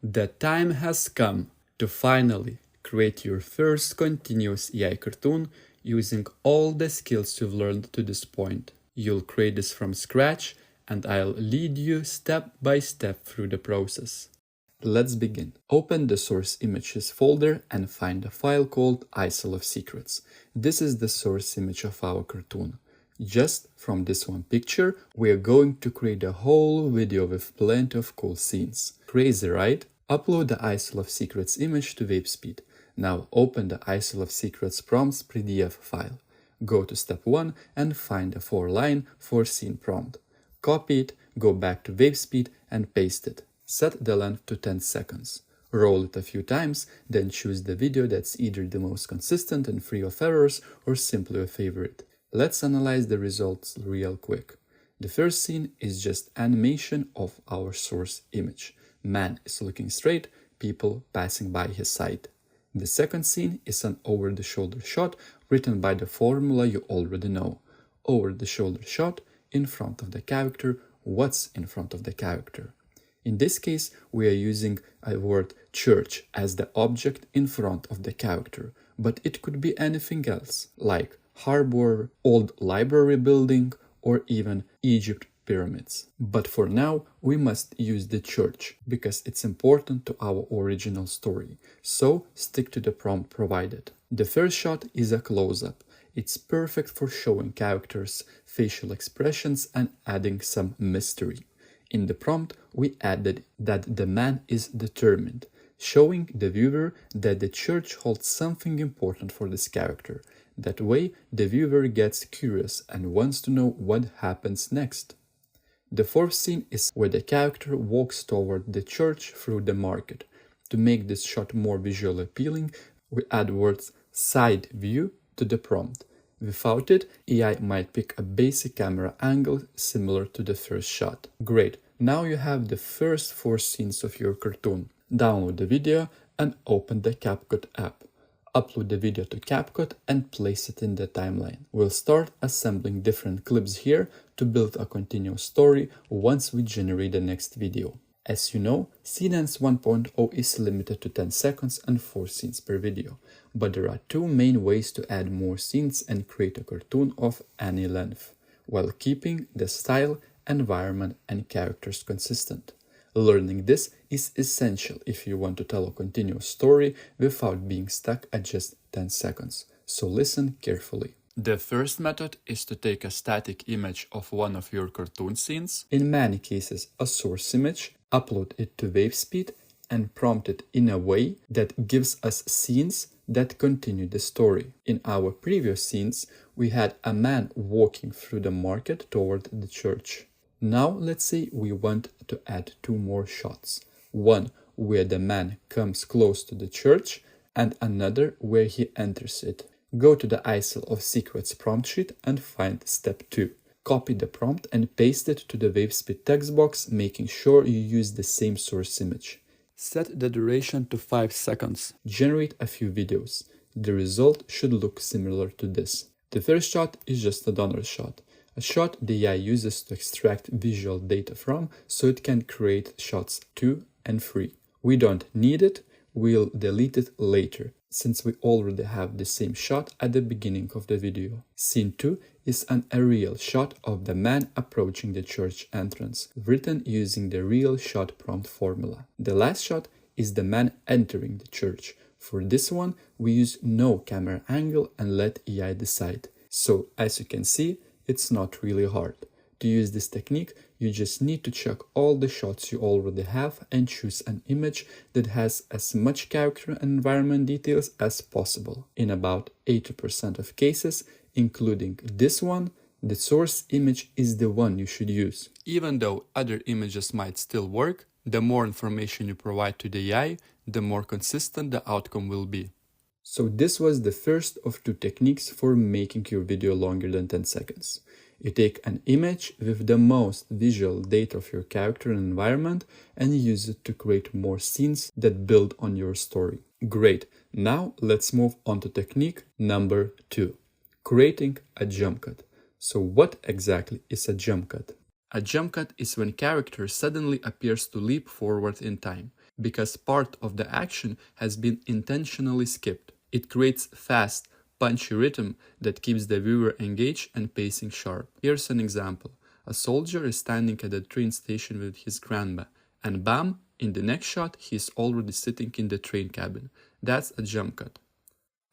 The time has come to finally create your first continuous AI cartoon using all the skills you've learned to this point. You'll create this from scratch, and I'll lead you step by step through the process. Let's begin. Open the source images folder and find a file called Isle of Secrets. This is the source image of our cartoon. Just from this one picture, we are going to create a whole video with plenty of cool scenes. Crazy, right? Upload the Isle of Secrets image to WaveSpeed. Now open the Isle of Secrets prompts PDF file. Go to step 1 and find a 4-line 4-scene prompt. Copy it, go back to WaveSpeed and paste it. Set the length to 10 seconds. Roll it a few times, then choose the video that's either the most consistent and free of errors or simply a favorite. Let's analyze the results real quick. The first scene is just animation of our source image. Man is looking straight, people passing by his side. The second scene is an over-the-shoulder shot written by the formula you already know. Over-the-shoulder shot, in front of the character, what's in front of the character. In this case, we are using a word church as the object in front of the character, but it could be anything else, like harbor, old library building, or even Egypt pyramids. But for now, we must use the church, because it's important to our original story, so stick to the prompt provided. The first shot is a close-up. It's perfect for showing characters' facial expressions and adding some mystery. In the prompt, we added that the man is determined, showing the viewer that the church holds something important for this character. That way, the viewer gets curious and wants to know what happens next. The fourth scene is where the character walks toward the church through the market. To make this shot more visually appealing, we add words side view to the prompt. Without it, AI might pick a basic camera angle similar to the first shot. Great, now you have the first 4 scenes of your cartoon. Download the video and open the CapCut app. Upload the video to CapCut and place it in the timeline. We'll start assembling different clips here to build a continuous story once we generate the next video. As you know, Seedance 1.0 is limited to 10 seconds and 4 scenes per video, but there are 2 main ways to add more scenes and create a cartoon of any length, while keeping the style, environment and characters consistent. Learning this is essential if you want to tell a continuous story without being stuck at just 10 seconds, so listen carefully. The first method is to take a static image of one of your cartoon scenes, in many cases a source image, upload it to WaveSpeed and prompt it in a way that gives us scenes that continue the story. In our previous scenes, we had a man walking through the market toward the church. Now let's say we want to add 2 more shots. One where the man comes close to the church and another where he enters it. Go to the Isle of Secrets prompt sheet and find step 2. Copy the prompt and paste it to the WaveSpeed text box, making sure you use the same source image. Set the duration to 5 seconds. Generate a few videos. The result should look similar to this. The first shot is just a donor shot. A shot the AI uses to extract visual data from so it can create shots 2 and 3. We don't need it, we'll delete it later, since we already have the same shot at the beginning of the video. Scene 2 is an aerial shot of the man approaching the church entrance, written using the real shot prompt formula. The last shot is the man entering the church. For this one, we use no camera angle and let AI decide. So, as you can see, it's not really hard. To use this technique, you just need to check all the shots you already have and choose an image that has as much character and environment details as possible. In about 80% of cases, including this one, the source image is the one you should use. Even though other images might still work, the more information you provide to the AI, the more consistent the outcome will be. So this was the first of 2 techniques for making your video longer than 10 seconds. You take an image with the most visual data of your character and environment and use it to create more scenes that build on your story. Great, now let's move on to technique number 2, creating a jump cut. So what exactly is a jump cut? A jump cut is when character suddenly appears to leap forward in time. because part of the action has been intentionally skipped. It creates fast, punchy rhythm that keeps the viewer engaged and pacing sharp. Here's an example. A soldier is standing at the train station with his grandma, and bam, in the next shot, he's already sitting in the train cabin. That's a jump cut.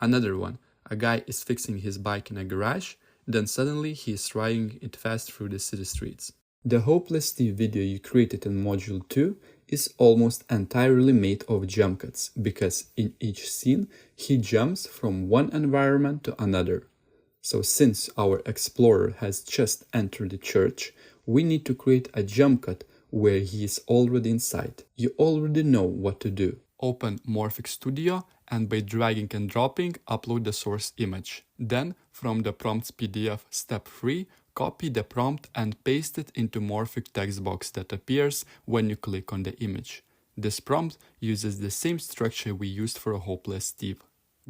Another one. A guy is fixing his bike in a garage, then suddenly he is riding it fast through the city streets. The Hopeless Steve video you created in Module 2 is almost entirely made of jump cuts, because in each scene he jumps from one environment to another. So since our explorer has just entered the church, we need to create a jump cut where he is already inside. You already know what to do. Open Morphic Studio and by dragging and dropping, upload the source image. Then, from the prompts PDF step 3, copy the prompt and paste it into Morphic text box that appears when you click on the image. This prompt uses the same structure we used for a Hopeless Steve.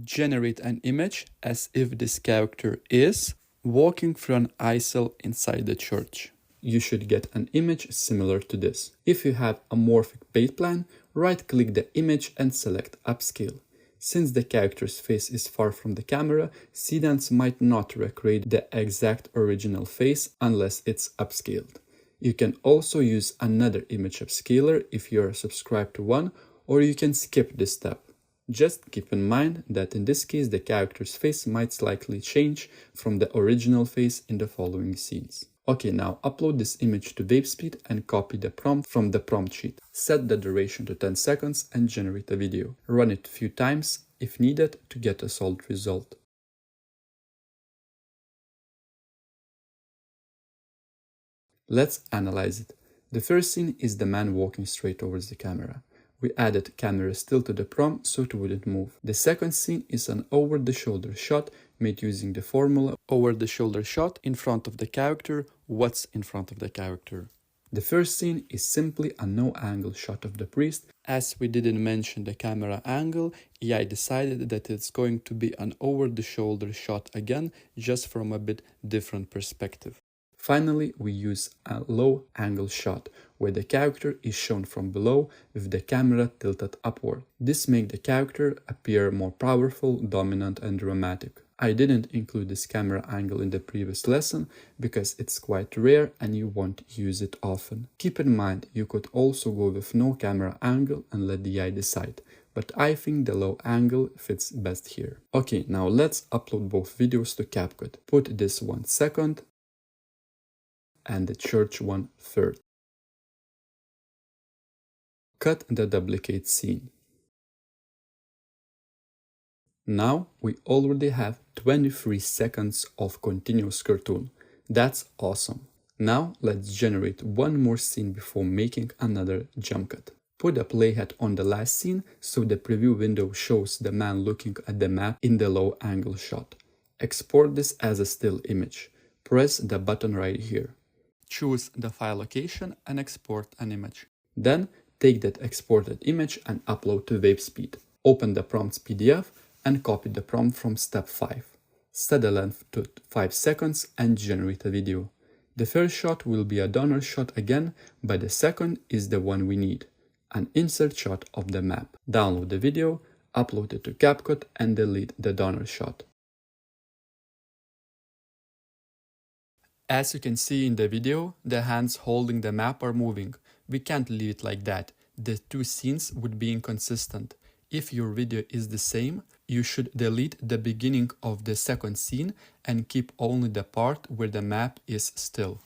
Generate an image as if this character is walking through an aisle inside the church. You should get an image similar to this. If you have a Morphic paint plan, right-click the image and select Upscale. Since the character's face is far from the camera, Seedance might not recreate the exact original face unless it's upscaled. You can also use another image upscaler if you are subscribed to one, or you can skip this step. Just keep in mind that in this case the character's face might slightly change from the original face in the following scenes. Okay, now upload this image to WaveSpeed and copy the prompt from the prompt sheet. Set the duration to 10 seconds and generate a video. Run it a few times if needed to get a solid result. Let's analyze it. The first scene is the man walking straight towards the camera. We added camera still to the prompt so it wouldn't move. The second scene is an over-the-shoulder shot made using the formula over-the-shoulder shot in front of the character, what's in front of the character. The first scene is simply a no-angle shot of the priest. As we didn't mention the camera angle, AI decided that it's going to be an over-the-shoulder shot again, just from a bit different perspective. Finally, we use a low-angle shot, where the character is shown from below with the camera tilted upward. This makes the character appear more powerful, dominant and dramatic. I didn't include this camera angle in the previous lesson because it's quite rare and you won't use it often. Keep in mind, you could also go with no camera angle and let the AI decide, but I think the low angle fits best here. Okay, now let's upload both videos to CapCut. Put this one second and the church one third. Cut the duplicate scene. Now we already have 23 seconds of continuous cartoon. That's awesome. Now let's generate one more scene before making another jump cut. Put a playhead on the last scene so the preview window shows the man looking at the map in the low angle shot. Export this as a still image. Press the button right here. Choose the file location and export an image. Then take that exported image and upload to WaveSpeed. Open the prompts PDF and copy the prompt from step 5. Set the length to 5 seconds and generate a video. The first shot will be a donor shot again, but the second is the one we need, an insert shot of the map. Download the video, upload it to CapCut and delete the donor shot. As you can see in the video, the hands holding the map are moving. We can't leave it like that. The two scenes would be inconsistent. If your video is the same, you should delete the beginning of the second scene and keep only the part where the map is still.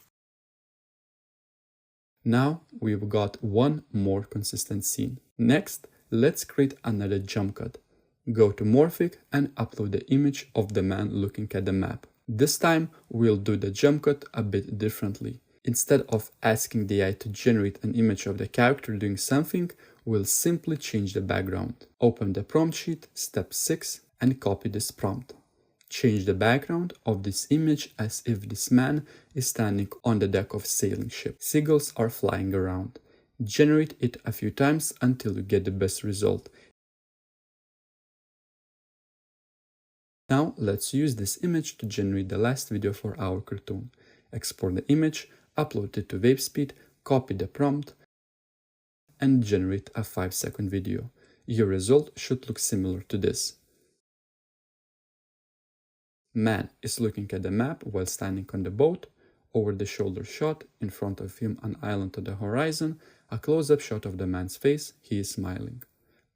Now we've got one more consistent scene. Next, let's create another jump cut. Go to Morphic and upload the image of the man looking at the map. This time we'll do the jump cut a bit differently. Instead of asking the AI to generate an image of the character doing something, we'll simply change the background. Open the prompt sheet, step 6, and copy this prompt. Change the background of this image as if this man is standing on the deck of a sailing ship. Seagulls are flying around. Generate it a few times until you get the best result. Now let's use this image to generate the last video for our cartoon. Export the image, upload it to WaveSpeed, copy the prompt, and generate a 5-second video. Your result should look similar to this. Man is looking at the map while standing on the boat, over the shoulder shot, in front of him an island to the horizon, a close-up shot of the man's face, he is smiling.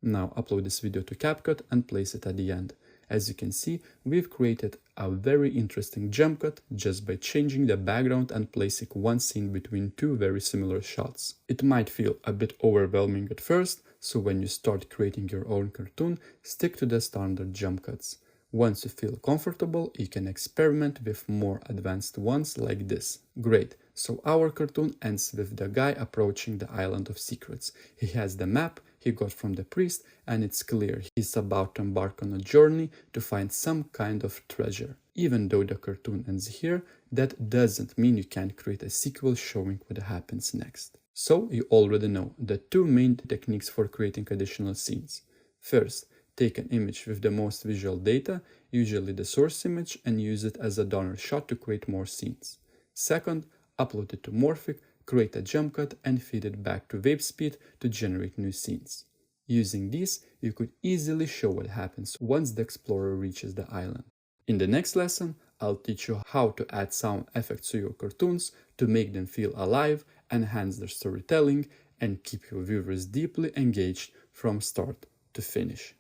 Now upload this video to CapCut and place it at the end. As you can see, we've created a very interesting jump cut just by changing the background and placing one scene between two very similar shots. It might feel a bit overwhelming at first, so when you start creating your own cartoon, stick to the standard jump cuts. Once you feel comfortable, you can experiment with more advanced ones like this. Great, so our cartoon ends with the guy approaching the Island of Secrets. He has the map he got from the priest, and it's clear he's about to embark on a journey to find some kind of treasure. Even though the cartoon ends here, that doesn't mean you can't create a sequel showing what happens next. So you already know the two main techniques for creating additional scenes. First, take an image with the most visual data, usually the source image, and use it as a donor shot to create more scenes. Second, upload it to Morphic, create a jump cut, and feed it back to WaveSpeed to generate new scenes. Using these, you could easily show what happens once the explorer reaches the island. In the next lesson, I'll teach you how to add sound effects to your cartoons to make them feel alive, enhance their storytelling, and keep your viewers deeply engaged from start to finish.